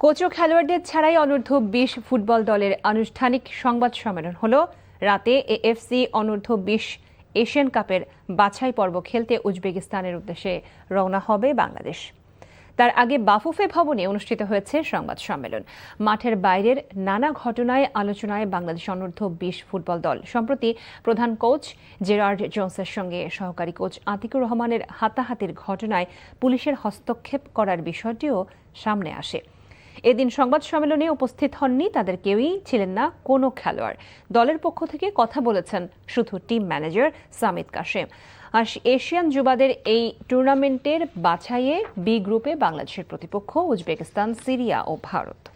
Coach ও খেলোয়াড়দের ছাড়াই অনূর্ধ্ব-20 football দলের আনুষ্ঠানিক সংবাদ সম্মেলন হলো। রাতে এএফসি অনূর্ধ্ব-20 এশিয়ান কাপের বাছাই পর্ব খেলতে উজবেকিস্তানের উদ্দেশ্যে রওনা হবে বাংলাদেশ। তার আগে বাফুফে ভবনে অনুষ্ঠিত হয়েছে সংবাদ সম্মেলন। মাঠের বাইরের নানা ঘটনায় আলোচনায় বাংলাদেশ অনূর্ধ্ব-20 ফুটবল দল। সম্প্রতি প্রধান কোচ জেরার্ড জোন্সের সঙ্গে সহকারী কোচ আতিকুর রহমানের হাতাহাতির ঘটনায় পুলিশের হস্তক্ষেপ করার বিষয়টিও সামনে আসে। এদিন সংবাদ সম্মেলনে উপস্থিত হননি তাদের কেউই, ছিলেন না কোনো খেলোয়াড়। দলের পক্ষ থেকে কথা বলেছেন শুধু টিম ম্যানেজার সামিদ কাশেম। আর এশিয়ান যুবাদের এই টুর্নামেন্টের বাছাইয়ে বি গ্রুপে বাংলাদেশের প্রতিপক্ষ উজবেকিস্তান, সিরিয়া ও ভারত।